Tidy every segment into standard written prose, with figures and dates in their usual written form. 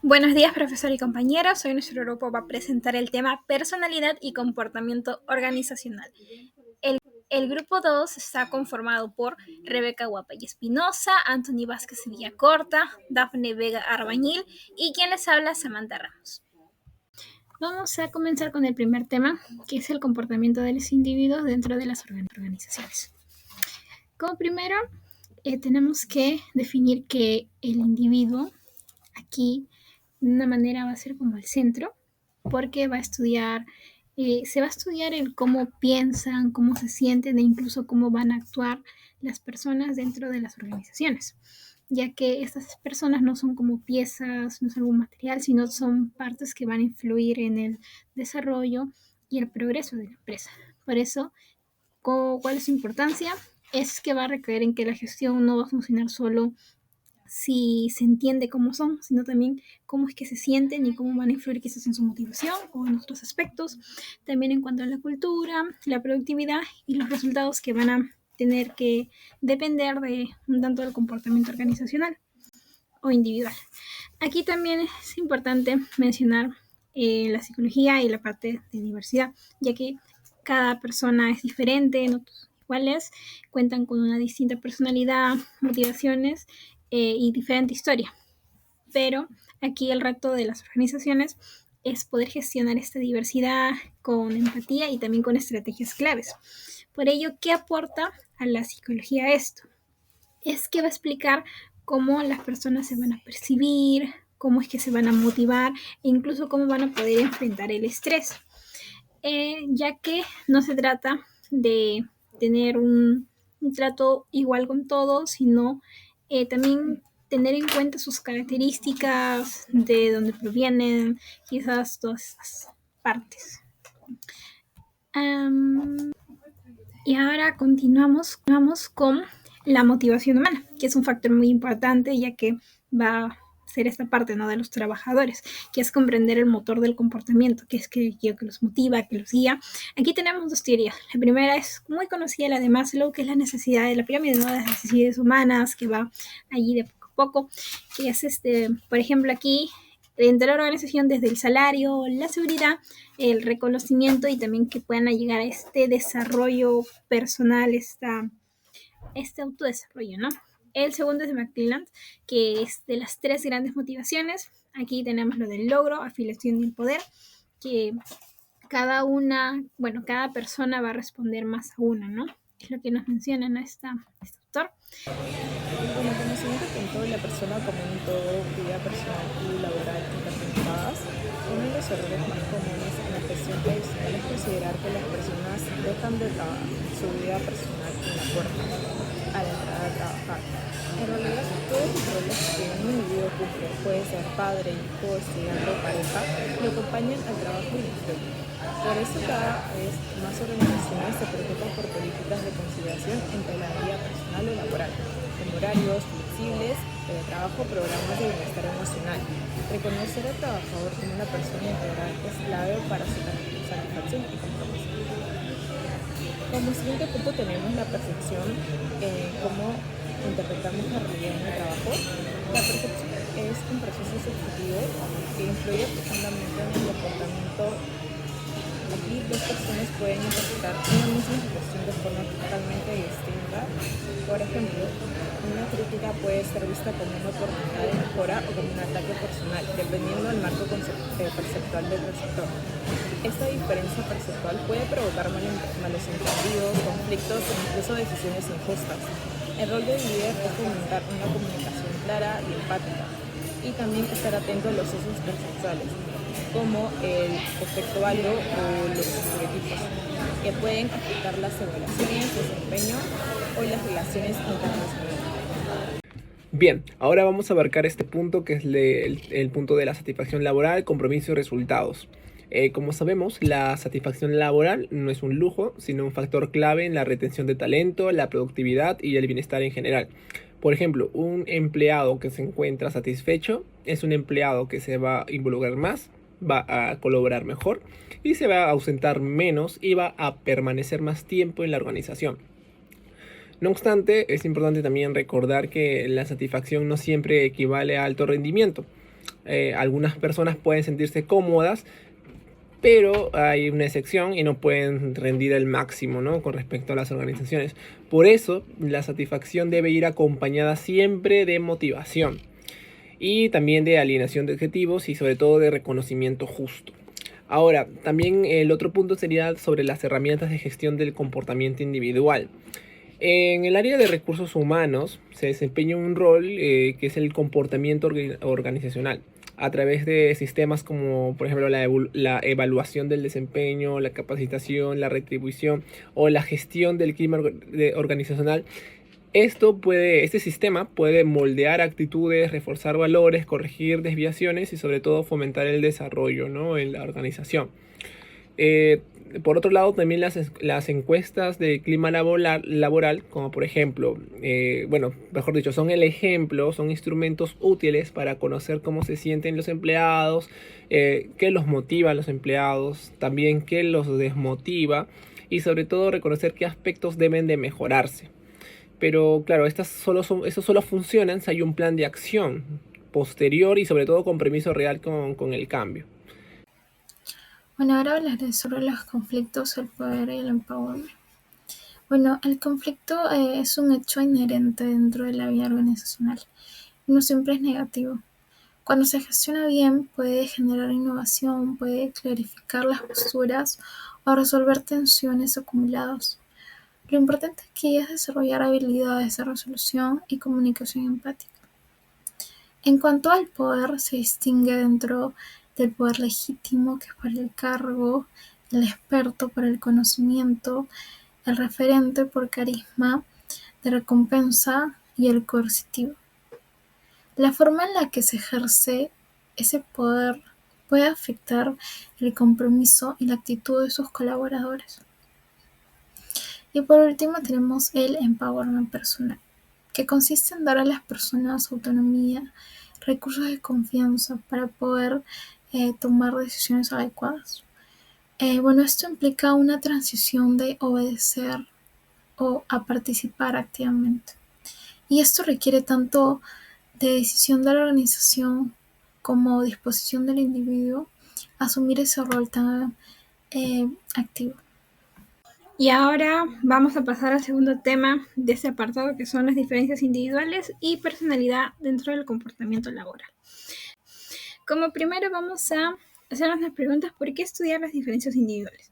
Buenos días, profesor y compañeros. Hoy nuestro grupo va a presentar el tema personalidad y comportamiento organizacional. El grupo 2 está conformado por Rebeca Guapa y Espinosa, Anthony Vázquez Villacorta, Dafne Vega Arbañil y quien les habla, Samantha Ramos. Vamos a comenzar con el primer tema, que es el comportamiento de los individuos dentro de las organizaciones. Como primero, tenemos que definir que el individuo aquí de una manera va a ser como el centro, porque se va a estudiar el cómo piensan, cómo se sienten e incluso cómo van a actuar las personas dentro de las organizaciones, ya que estas personas no son como piezas, no es algún material, sino son partes que van a influir en el desarrollo y el progreso de la empresa. Por eso, ¿cuál es su importancia? Es que va a recaer en que la gestión no va a funcionar solo si se entiende cómo son, sino también cómo es que se sienten y cómo van a influir quizás en su motivación o en otros aspectos. También en cuanto a la cultura, la productividad y los resultados que van a tener que depender de un tanto del comportamiento organizacional o individual. Aquí también es importante mencionar la psicología y la parte de diversidad, ya que cada persona es diferente, no todos iguales, cuentan con una distinta personalidad, motivaciones y diferente historia. Pero aquí el reto de las organizaciones es poder gestionar esta diversidad con empatía y también con estrategias claves. Por ello, ¿qué aporta a la psicología esto? Es que va a explicar cómo las personas se van a percibir, cómo es que se van a motivar e incluso cómo van a poder enfrentar el estrés. Ya que no se trata de tener un trato igual con todos, sino también tener en cuenta sus características, de dónde provienen, quizás todas esas partes. Y ahora continuamos con la motivación humana, que es un factor muy importante, ya que va a ser esta parte, ¿no?, de los trabajadores, que es comprender el motor del comportamiento, que es que los motiva, que los guía. Aquí tenemos dos teorías. La primera es muy conocida, la de Maslow, que es la necesidad de la pirámide, ¿no?, de las necesidades humanas, que va allí de poco a poco, que es por ejemplo, aquí dentro de la organización, desde el salario, la seguridad, el reconocimiento y también que puedan llegar a este desarrollo personal, este autodesarrollo, ¿no? El segundo es de McClelland, que es de las tres grandes motivaciones. Aquí tenemos lo del logro, afiliación y el poder, que cada persona va a responder más a una, ¿no? Es lo que nos menciona, ¿no?, este autor. Bueno, conocimiento tanto de la persona como un todo, vida personal y laboral interconectadas, uno de los errores más comunes en la gestión tradicional es considerar que las personas dejan de su vida personal en la puerta a la entrada a trabajar. En realidad, todos los roles que un individuo cumple, puede ser padre, hijo, estudiante o pareja, lo acompañan al trabajo y influyen. Por eso cada vez más organizaciones se preocupan por políticas de conciliación entre la vida personal o laboral, con horarios flexibles, teletrabajo, programas de bienestar emocional. Reconocer al trabajador como una persona integral es clave para su satisfacción y compromiso. Como siguiente punto tenemos la percepción, cómo interpretamos la realidad en el trabajo. La percepción es un proceso subjetivo que influye profundamente en el comportamiento. Aquí dos personas pueden interpretar una misma situación de forma totalmente distinta. Por ejemplo, una crítica puede ser vista como una oportunidad de mejora o como un ataque personal, dependiendo del marco perceptual del receptor. Esta diferencia perceptual puede provocar malos entendidos, conflictos e incluso decisiones injustas. El rol del líder es fomentar una comunicación clara y empática, y también estar atento a los sesgos perceptuales, como el efecto halo o los estereotipos, que pueden afectar las evaluaciones, desempeño o las relaciones internacionales. Bien, ahora vamos a abarcar este punto que es el punto de la satisfacción laboral, compromiso y resultados. Como sabemos, la satisfacción laboral no es un lujo, sino un factor clave en la retención de talento, la productividad y el bienestar en general. Por ejemplo, un empleado que se encuentra satisfecho es un empleado que se va a involucrar más, va a colaborar mejor y se va a ausentar menos y va a permanecer más tiempo en la organización. No obstante, es importante también recordar que la satisfacción no siempre equivale a alto rendimiento. Algunas personas pueden sentirse cómodas, pero hay una excepción y no pueden rendir el máximo, ¿no? Con respecto a las organizaciones. Por eso, la satisfacción debe ir acompañada siempre de motivación y también de alineación de objetivos y sobre todo de reconocimiento justo. Ahora, también el otro punto sería sobre las herramientas de gestión del comportamiento individual. En el área de recursos humanos se desempeña un rol que es el comportamiento organizacional a través de sistemas como por ejemplo la evaluación del desempeño, la capacitación, la retribución o la gestión del clima organizacional. Este sistema puede moldear actitudes, reforzar valores, corregir desviaciones y sobre todo fomentar el desarrollo, ¿no?, en la organización. Eh, por otro lado, también las encuestas de clima laboral, como por ejemplo, mejor dicho, son el ejemplo, son instrumentos útiles para conocer cómo se sienten los empleados, qué los motiva a los empleados, también qué los desmotiva y sobre todo reconocer qué aspectos deben de mejorarse. Pero claro, estos solo funcionan si hay un plan de acción posterior y sobre todo compromiso real con el cambio. Bueno, ahora hablaré sobre los conflictos, el poder y el empowerment. Bueno, el conflicto es un hecho inherente dentro de la vida organizacional. No siempre es negativo. Cuando se gestiona bien, puede generar innovación, puede clarificar las posturas o resolver tensiones acumuladas. Lo importante aquí es desarrollar habilidades de resolución y comunicación empática. En cuanto al poder, se distingue dentro del poder legítimo, que es para el cargo, el experto para el conocimiento, el referente por carisma, de recompensa y el coercitivo. La forma en la que se ejerce ese poder puede afectar el compromiso y la actitud de sus colaboradores. Y por último tenemos el empowerment personal, que consiste en dar a las personas autonomía, recursos de confianza para poder tomar decisiones adecuadas. Esto implica una transición de obedecer o a participar activamente. Y esto requiere tanto de decisión de la organización como disposición del individuo a asumir ese rol tan activo. Y ahora vamos a pasar al segundo tema de este apartado, que son las diferencias individuales y personalidad dentro del comportamiento laboral. Como primero vamos a hacernos las preguntas: ¿por qué estudiar las diferencias individuales?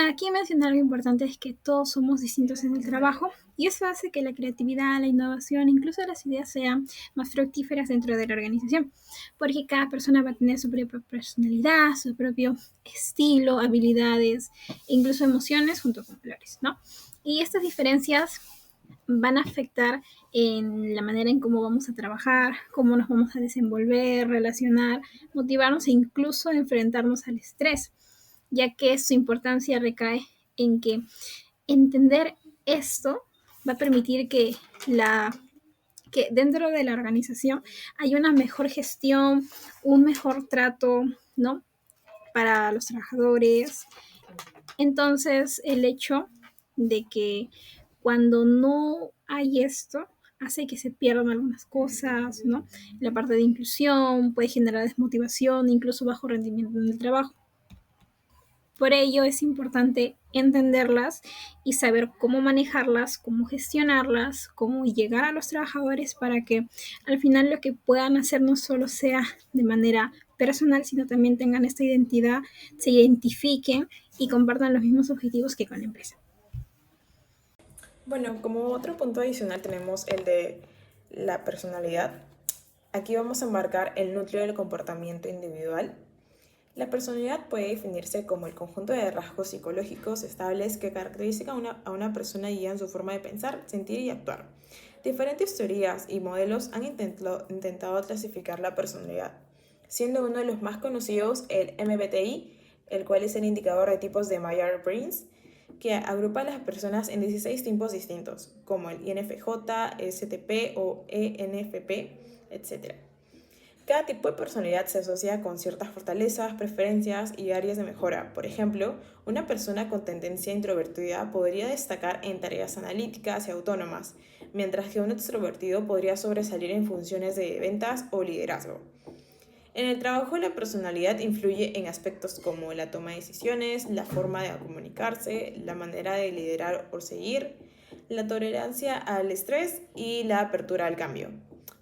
Aquí mencionar algo importante es que todos somos distintos en el trabajo y eso hace que la creatividad, la innovación, incluso las ideas sean más fructíferas dentro de la organización, porque cada persona va a tener su propia personalidad, su propio estilo, habilidades, incluso emociones junto con valores, ¿no? Y estas diferencias van a afectar en la manera en cómo vamos a trabajar, cómo nos vamos a desenvolver, relacionar, motivarnos e incluso enfrentarnos al estrés, ya que su importancia recae en que entender esto va a permitir que dentro de la organización haya una mejor gestión, un mejor trato, ¿no?, para los trabajadores. Entonces, el hecho de que cuando no hay esto, hace que se pierdan algunas cosas, ¿no? La parte de inclusión puede generar desmotivación, incluso bajo rendimiento en el trabajo. Por ello es importante entenderlas y saber cómo manejarlas, cómo gestionarlas, cómo llegar a los trabajadores para que al final lo que puedan hacer no solo sea de manera personal, sino también tengan esta identidad, se identifiquen y compartan los mismos objetivos que con la empresa. Bueno, como otro punto adicional tenemos el de la personalidad. Aquí vamos a enmarcar el núcleo del comportamiento individual. La personalidad puede definirse como el conjunto de rasgos psicológicos estables que caracterizan a una persona y guían su forma de pensar, sentir y actuar. Diferentes teorías y modelos han intentado clasificar la personalidad, siendo uno de los más conocidos el MBTI, el cual es el indicador de tipos de Myers-Briggs, que agrupa a las personas en 16 tipos distintos, como el INFJ, STP o ENFP, etc. Cada tipo de personalidad se asocia con ciertas fortalezas, preferencias y áreas de mejora. Por ejemplo, una persona con tendencia introvertida podría destacar en tareas analíticas y autónomas, mientras que un extrovertido podría sobresalir en funciones de ventas o liderazgo. En el trabajo, la personalidad influye en aspectos como la toma de decisiones, la forma de comunicarse, la manera de liderar o seguir, la tolerancia al estrés y la apertura al cambio.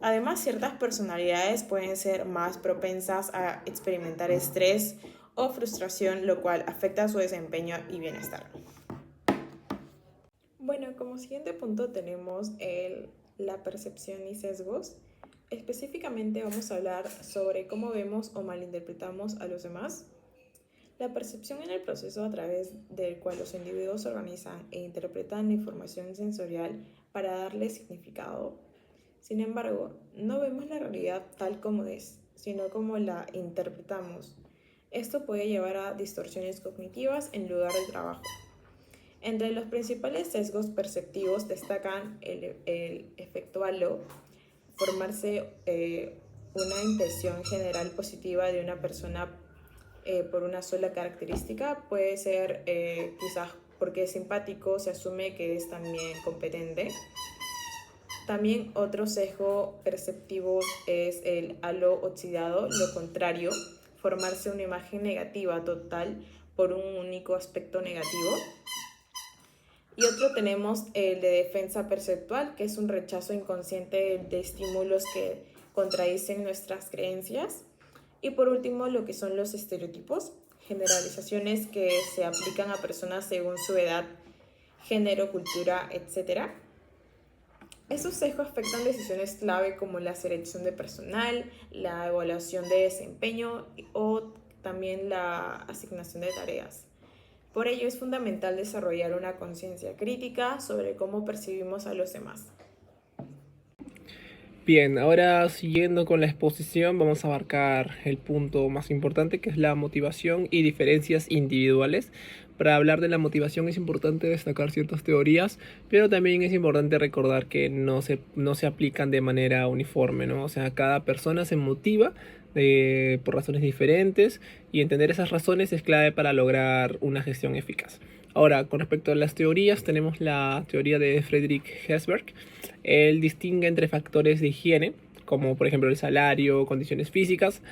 Además, ciertas personalidades pueden ser más propensas a experimentar estrés o frustración, lo cual afecta su desempeño y bienestar. Bueno, como siguiente punto tenemos la percepción y sesgos. Específicamente vamos a hablar sobre cómo vemos o malinterpretamos a los demás. La percepción es el proceso a través del cual los individuos organizan e interpretan la información sensorial para darle significado. Sin embargo, no vemos la realidad tal como es, sino como la interpretamos. Esto puede llevar a distorsiones cognitivas en lugar de trabajo. Entre los principales sesgos perceptivos destacan el efecto halo, formarse una impresión general positiva de una persona por una sola característica. Puede ser quizás porque es simpático, se asume que es también competente. También otro sesgo perceptivo es el halo oxidado, lo contrario, formarse una imagen negativa total por un único aspecto negativo. Y otro tenemos el de defensa perceptual, que es un rechazo inconsciente de estímulos que contradicen nuestras creencias. Y por último, lo que son los estereotipos, generalizaciones que se aplican a personas según su edad, género, cultura, etc. Estos sesgos afectan decisiones clave como la selección de personal, la evaluación de desempeño o también la asignación de tareas. Por ello es fundamental desarrollar una conciencia crítica sobre cómo percibimos a los demás. Bien, ahora siguiendo con la exposición vamos a abarcar el punto más importante, que es la motivación y diferencias individuales. Para hablar de la motivación es importante destacar ciertas teorías, pero también es importante recordar que no se aplican de manera uniforme, ¿no? O sea, cada persona se motiva por razones diferentes, y entender esas razones es clave para lograr una gestión eficaz. Ahora, con respecto a las teorías, tenemos la teoría de Friedrich Herzberg. Él distingue entre factores de higiene, como por ejemplo el salario, condiciones físicas,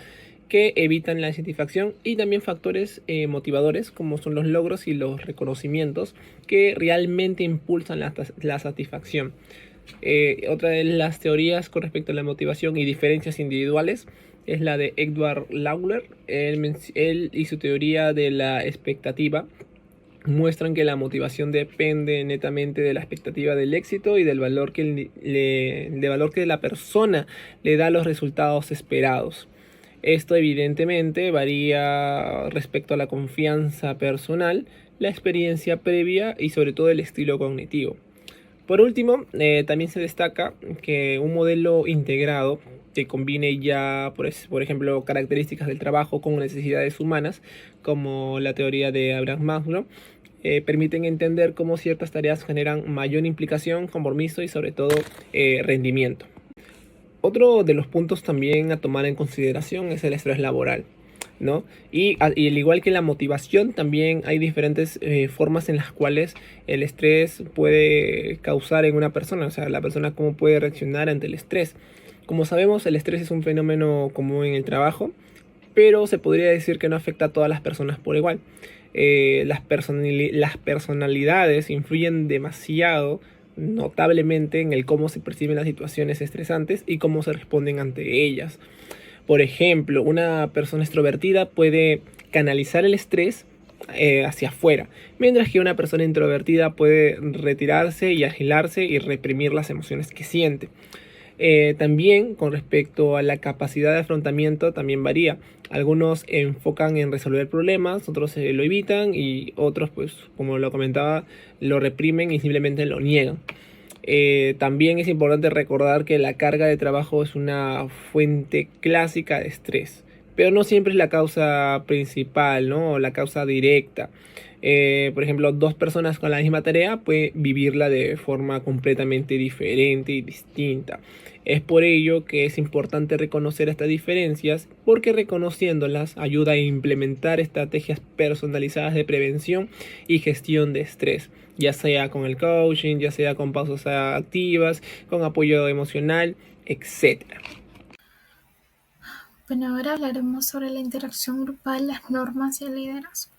que evitan la insatisfacción, y también factores motivadores, como son los logros y los reconocimientos, que realmente impulsan la satisfacción. Otra de las teorías con respecto a la motivación y diferencias individuales es la de Edward Lauler. Él y su teoría de la expectativa muestran que la motivación depende netamente de la expectativa del éxito y del valor que la persona le da a los resultados esperados. Esto evidentemente varía respecto a la confianza personal, la experiencia previa y sobre todo el estilo cognitivo. Por último, también se destaca que un modelo integrado que combine ya, por ejemplo, características del trabajo con necesidades humanas, como la teoría de Abraham Maslow, permiten entender cómo ciertas tareas generan mayor implicación, compromiso y sobre todo rendimiento. Otro de los puntos también a tomar en consideración es el estrés laboral, ¿no? Y al igual que la motivación, también hay diferentes formas en las cuales el estrés puede causar en una persona, o sea, la persona cómo puede reaccionar ante el estrés. Como sabemos, el estrés es un fenómeno común en el trabajo, pero se podría decir que no afecta a todas las personas por igual. Las personalidades influyen demasiado, notablemente, en el cómo se perciben las situaciones estresantes y cómo se responden ante ellas. Por ejemplo, una persona extrovertida puede canalizar el estrés hacia afuera, mientras que una persona introvertida puede retirarse y aislarse y reprimir las emociones que siente. También con respecto a la capacidad de afrontamiento también varía. Algunos enfocan en resolver problemas, otros lo evitan y otros, pues como lo comentaba, lo reprimen y simplemente lo niegan. También es importante recordar que la carga de trabajo es una fuente clásica de estrés, pero no siempre es la causa principal, ¿no? O la causa directa. Por ejemplo, dos personas con la misma tarea pueden vivirla de forma completamente diferente y distinta. Es por ello que es importante reconocer estas diferencias, porque reconociéndolas ayuda a implementar estrategias personalizadas de prevención y gestión de estrés, ya sea con el coaching, ya sea con pausas activas, con apoyo emocional, etc. Bueno, ahora hablaremos sobre la interacción grupal, las normas y el liderazgo.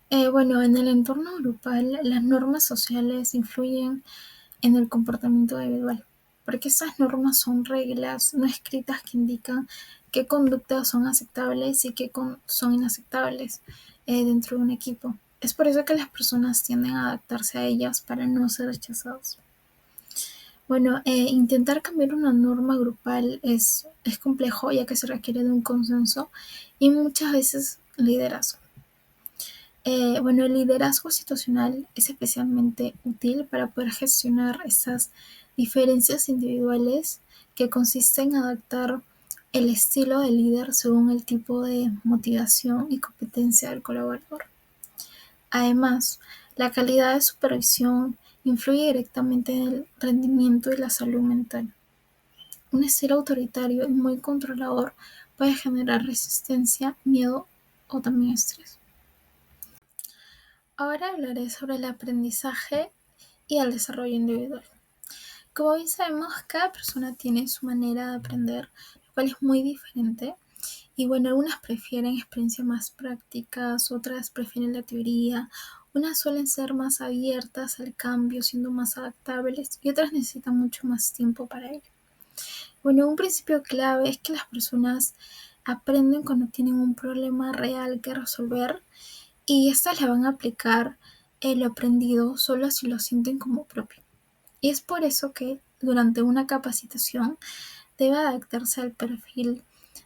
En el entorno grupal, las normas sociales influyen en el comportamiento individual, porque estas normas son reglas no escritas que indican qué conductas son aceptables y qué son inaceptables dentro de un equipo. Es por eso que las personas tienden a adaptarse a ellas para no ser rechazados. Intentar cambiar una norma grupal es complejo ya que se requiere de un consenso y muchas veces liderazgo. El liderazgo situacional es especialmente útil para poder gestionar esas diferencias individuales que consisten en adaptar el estilo del líder según el tipo de motivación y competencia del colaborador. Además, la calidad de supervisión influye directamente en el rendimiento y la salud mental. Un estilo autoritario y muy controlador puede generar resistencia, miedo o también estrés. Ahora hablaré sobre el aprendizaje y el desarrollo individual. Como bien sabemos, cada persona tiene su manera de aprender, lo cual es muy diferente. Algunas prefieren experiencias más prácticas, otras prefieren la teoría, unas suelen ser más abiertas al cambio, siendo más adaptables, y otras necesitan mucho más tiempo para ello. Un principio clave es que las personas aprenden cuando tienen un problema real que resolver y estas le van a aplicar lo aprendido solo si lo sienten como propio. Y es por eso que durante una capacitación debe adaptarse al perfil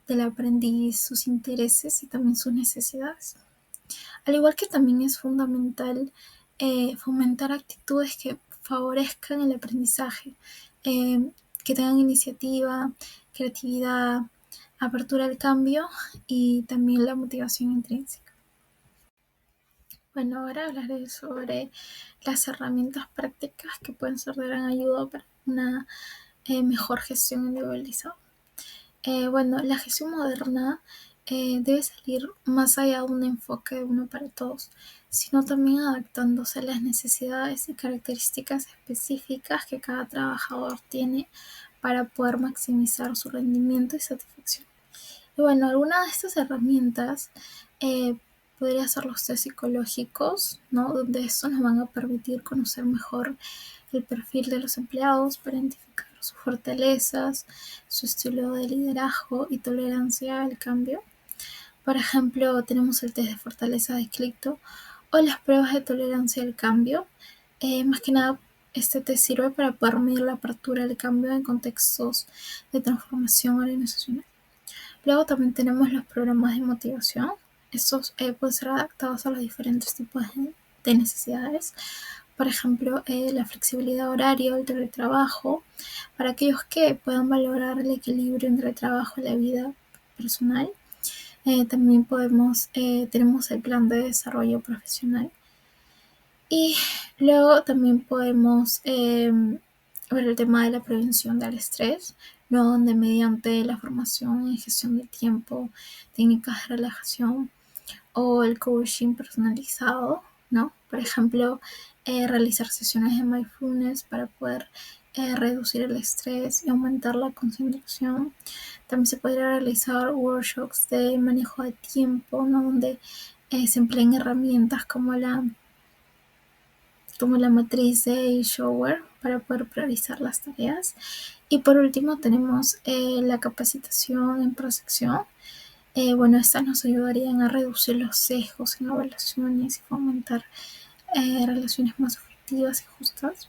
del aprendiz, sus intereses y también sus necesidades. Al igual que también es fundamental fomentar actitudes que favorezcan el aprendizaje, que tengan iniciativa, creatividad, apertura al cambio y también la motivación intrínseca. Ahora hablaré sobre las herramientas prácticas que pueden ser de gran ayuda para una mejor gestión individualizada. La gestión moderna debe salir más allá de un enfoque de uno para todos, sino también adaptándose a las necesidades y características específicas que cada trabajador tiene para poder maximizar su rendimiento y satisfacción. Alguna de estas herramientas podría ser los test psicológicos, ¿no? Donde estos nos van a permitir conocer mejor el perfil de los empleados para identificar sus fortalezas, su estilo de liderazgo y tolerancia al cambio. Por ejemplo, tenemos el test de fortaleza de Clifton o las pruebas de tolerancia al cambio. Más que nada, este test sirve para poder medir la apertura al cambio en contextos de transformación organizacional. Luego también tenemos los programas de motivación. Estos pueden ser adaptados a los diferentes tipos de necesidades. Por ejemplo, la flexibilidad horaria, el teletrabajo, para aquellos que puedan valorar el equilibrio entre el trabajo y la vida personal. También tenemos el plan de desarrollo profesional. Y luego también podemos ver el tema de la prevención del estrés, ¿no? Donde mediante la formación en gestión del tiempo, técnicas de relajación o el coaching personalizado, ¿no? Por ejemplo, realizar sesiones de mindfulness para poder reducir el estrés y aumentar la concentración. También se podría realizar workshops de manejo de tiempo, ¿no? Donde se empleen herramientas como la matriz de Eisenhower para poder priorizar las tareas. Y por último tenemos la capacitación en percepción. Estas nos ayudarían a reducir los sesgos en evaluaciones y fomentar relaciones más objetivas y justas.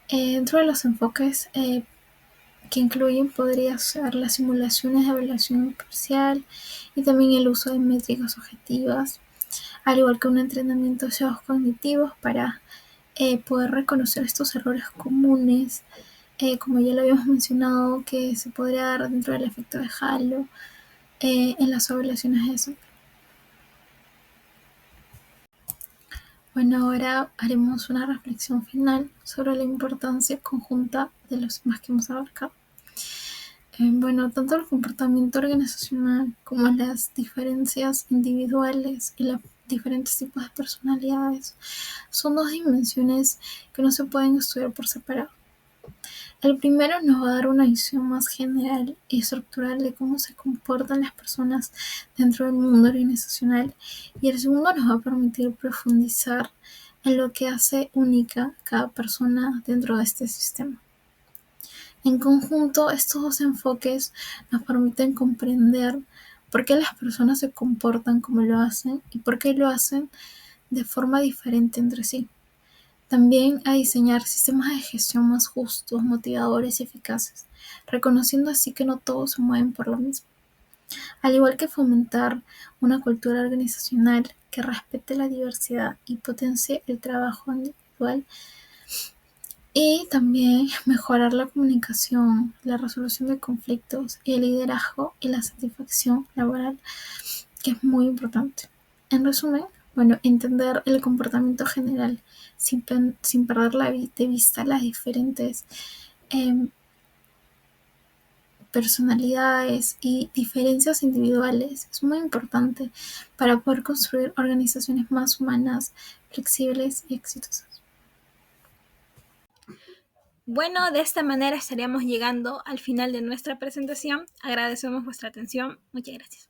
Dentro de los enfoques que incluyen podría ser las simulaciones de evaluación parcial y también el uso de métricas objetivas, al igual que un entrenamiento de sesgos cognitivos para poder reconocer estos errores comunes, como ya lo habíamos mencionado, que se podría dar dentro del efecto de halo en las evaluaciones de desempeño. Ahora haremos una reflexión final sobre la importancia conjunta de los temas que hemos abarcado. Tanto el comportamiento organizacional como las diferencias individuales y los diferentes tipos de personalidades son dos dimensiones que no se pueden estudiar por separado. El primero nos va a dar una visión más general y estructural de cómo se comportan las personas dentro del mundo organizacional, y el segundo nos va a permitir profundizar en lo que hace única cada persona dentro de este sistema. En conjunto, estos dos enfoques nos permiten comprender por qué las personas se comportan como lo hacen y por qué lo hacen de forma diferente entre sí. También a diseñar sistemas de gestión más justos, motivadores y eficaces, reconociendo así que no todos se mueven por lo mismo. Al igual que fomentar una cultura organizacional que respete la diversidad y potencie el trabajo individual, y también mejorar la comunicación, la resolución de conflictos y el liderazgo y la satisfacción laboral, que es muy importante. En resumen, bueno, entender el comportamiento general sin perder de vista las diferentes eh, personalidades y diferencias individuales es muy importante para poder construir organizaciones más humanas, flexibles y exitosas. Bueno, de esta manera estaríamos llegando al final de nuestra presentación. Agradecemos vuestra atención. Muchas gracias.